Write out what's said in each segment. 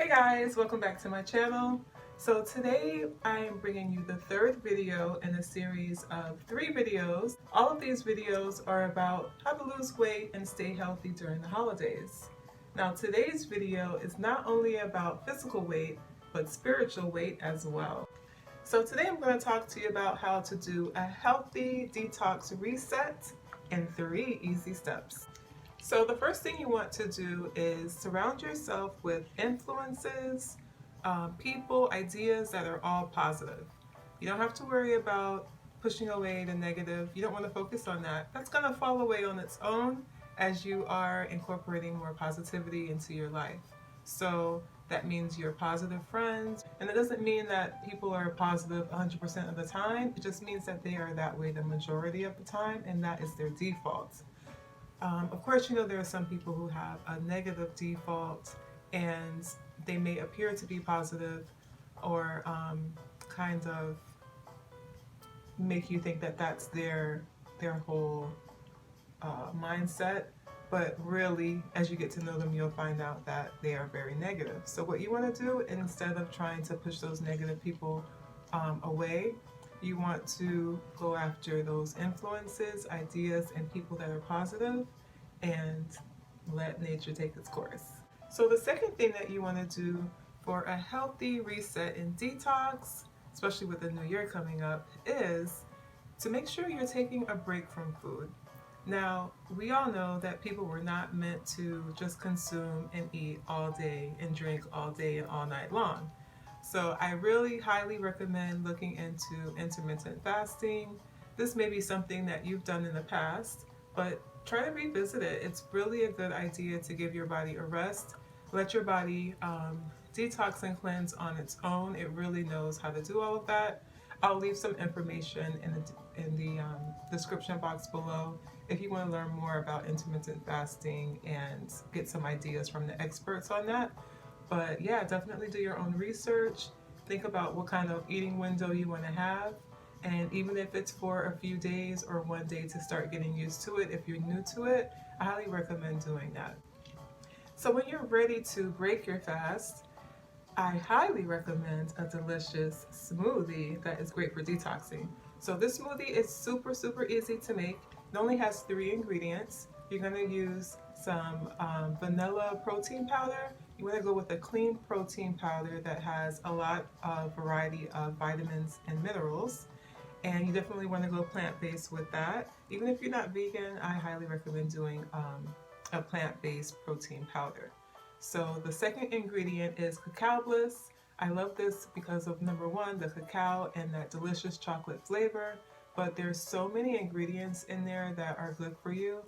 guys, welcome back to my channel. So today I am bringing you the third video in a series of 3 videos. All of these videos are about how to lose weight and stay healthy during the holidays. Now today's video is not only about physical weight, but spiritual weight as well. So today I'm going to talk to you about how to do a healthy detox reset in 3 easy steps. So the first thing you want to do is surround yourself with influences, people, ideas that are all positive. You don't have to worry about pushing away the negative. You don't want to focus on that. That's going to fall away on its own as you are incorporating more positivity into your life. So that means your positive friends. And it doesn't mean that people are positive 100% of the time. It just means that they are that way the majority of the time, and that is their default. Of course, you know, there are some people who have a negative default and they may appear to be positive or kind of make you think that that's their whole mindset. But really, as you get to know them, you'll find out that they are very negative. So what you want to do, instead of trying to push those negative people away, you want to go after those influences, ideas, and people that are positive and let nature take its course. So the second thing that you want to do for a healthy reset and detox, especially with the new year coming up, is to make sure you're taking a break from food. Now, we all know that people were not meant to just consume and eat all day and drink all day and all night long. So I really highly recommend looking into intermittent fasting. This may be something that you've done in the past, but try to revisit it. It's really a good idea to give your body a rest. Let your body detox and cleanse on its own. It really knows how to do all of that. I'll leave some information in the description box below if you want to learn more about intermittent fasting and get some ideas from the experts on that. But yeah, definitely do your own research. Think about what kind of eating window you want to have. And even if it's for a few days or one day to start getting used to it, if you're new to it, I highly recommend doing that. So when you're ready to break your fast, I highly recommend a delicious smoothie that is great for detoxing. So this smoothie is super easy to make. It only has 3 ingredients. You're going to use some vanilla protein powder. You want to go with a clean protein powder that has a lot of variety of vitamins and minerals. And you definitely want to go plant-based with that. Even if you're not vegan, I highly recommend doing a plant-based protein powder. So the second ingredient is Cacao Bliss. I love this because of number 1, the cacao and that delicious chocolate flavor. But there's so many ingredients in there that are good for you.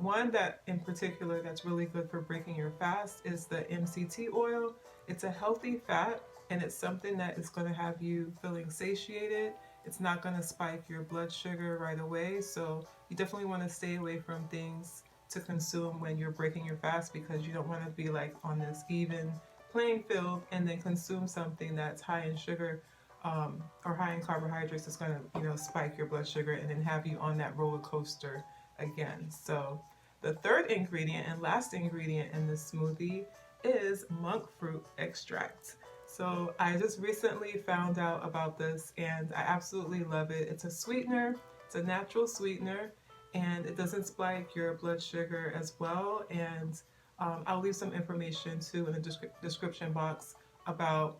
One that in particular that's really good for breaking your fast is the MCT oil. It's a healthy fat and it's something that is going to have you feeling satiated. It's not going to spike your blood sugar right away, so you definitely want to stay away from things to consume when you're breaking your fast because you don't want to be like on this even playing field and then consume something that's high in sugar or high in carbohydrates that's going to spike your blood sugar and then have you on that roller coaster again. So the third ingredient and last ingredient in this smoothie is monk fruit extract. So I just recently found out about this and I absolutely love it. It's a sweetener, it's a natural sweetener, and it doesn't spike your blood sugar as well. And I'll leave some information too in the description box about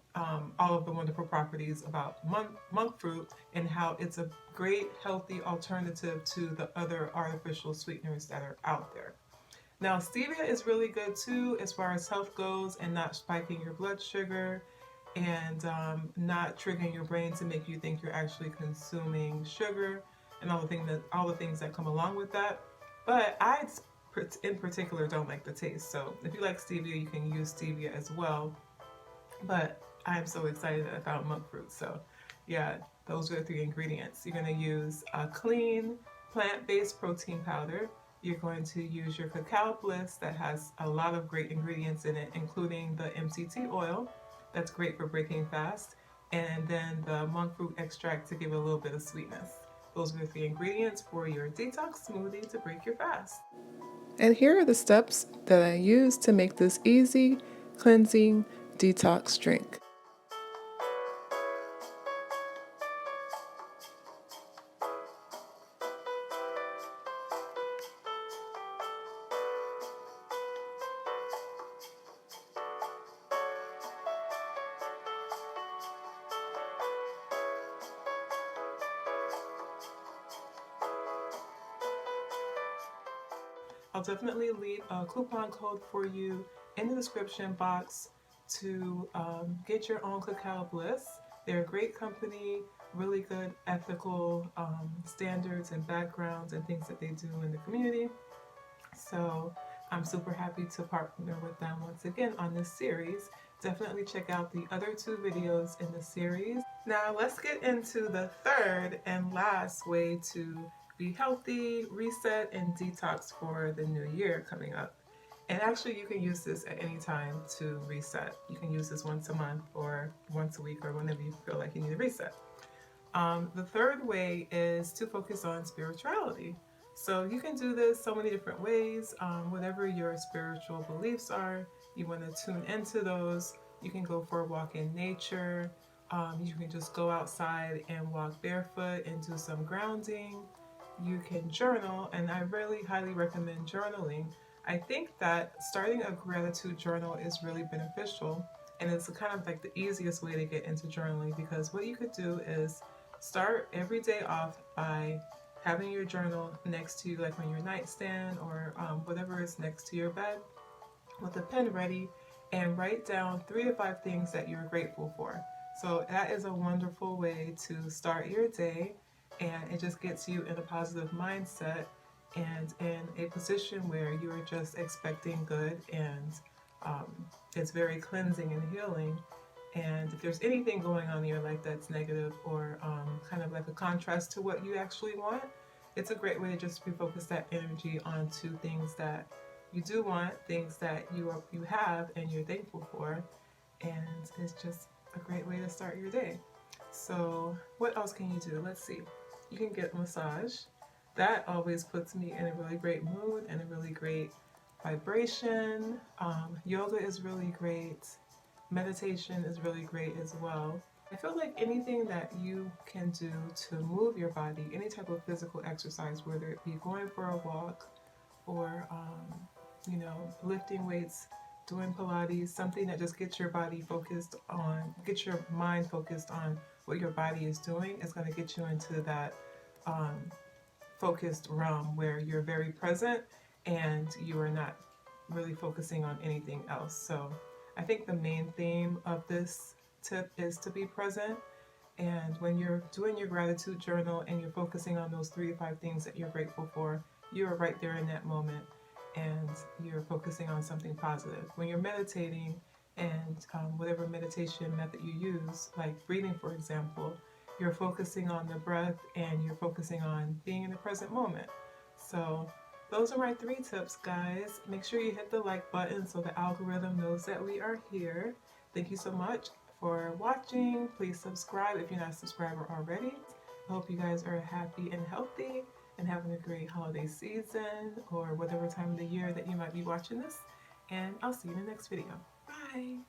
all of the wonderful properties about monk fruit and how it's a great healthy alternative to the other artificial sweeteners that are out there. Now stevia is really good too as far as health goes and not spiking your blood sugar and not triggering your brain to make you think you're actually consuming sugar and all the things that come along with that. But I in particular don't like the taste, so if you like stevia you can use stevia as well. But I'm so excited that I found monk fruit. So yeah, those are the 3 ingredients. You're going to use a clean plant-based protein powder. You're going to use your Cacao Bliss that has a lot of great ingredients in it, including the MCT oil that's great for breaking fast, and then the monk fruit extract to give it a little bit of sweetness. Those are the 3 ingredients for your detox smoothie to break your fast. And here are the steps that I use to make this easy, cleansing, detox drink. I'll definitely leave a coupon code for you in the description box to get your own Cacao Bliss. They're a great company, really good ethical standards and backgrounds and things that they do in the community. So I'm super happy to partner with them once again on this series. Definitely check out the other 2 videos in the series. Now let's get into the third and last way to be healthy, reset, and detox for the new year coming up. And actually you can use this at any time to reset. You can use this once a month or once a week or whenever you feel like you need a reset. The third way is to focus on spirituality. So you can do this so many different ways. Whatever your spiritual beliefs are, you want to tune into those. You can go for a walk in nature. You can just go outside and walk barefoot and do some grounding. You can journal, and I really highly recommend journaling. I think that starting a gratitude journal is really beneficial, and it's kind of like the easiest way to get into journaling, because what you could do is start every day off by having your journal next to you, like on your nightstand or whatever is next to your bed, with a pen ready, and write down 3 to 5 things that you're grateful for. So that is a wonderful way to start your day, and it just gets you in a positive mindset and in a position where you are just expecting good, and it's very cleansing and healing. And if there's anything going on in your life that's negative or kind of like a contrast to what you actually want, it's a great way to just refocus that energy onto things that you do want, things that you have and you're thankful for, and it's just a great way to start your day. So what else can you do? Let's see. You can get a massage. That always puts me in a really great mood and a really great vibration. Yoga is really great. Meditation is really great as well. I feel like anything that you can do to move your body, any type of physical exercise, whether it be going for a walk or lifting weights, doing Pilates, something that just gets your body focused on, get your mind focused on what your body is doing, is going to get you into that focused realm where you're very present and you are not really focusing on anything else. So I think the main theme of this tip is to be present. And when you're doing your gratitude journal and you're focusing on those 3 to 5 things that you're grateful for, you're right there in that moment and you're focusing on something positive. When you're meditating and whatever meditation method you use, like breathing for example, you're focusing on the breath and you're focusing on being in the present moment. So those are my 3 tips, guys. Make sure you hit the like button so the algorithm knows that we are here. Thank you so much for watching. Please subscribe if you're not a subscriber already. I hope you guys are happy and healthy and having a great holiday season or whatever time of the year that you might be watching this. And I'll see you in the next video. Bye!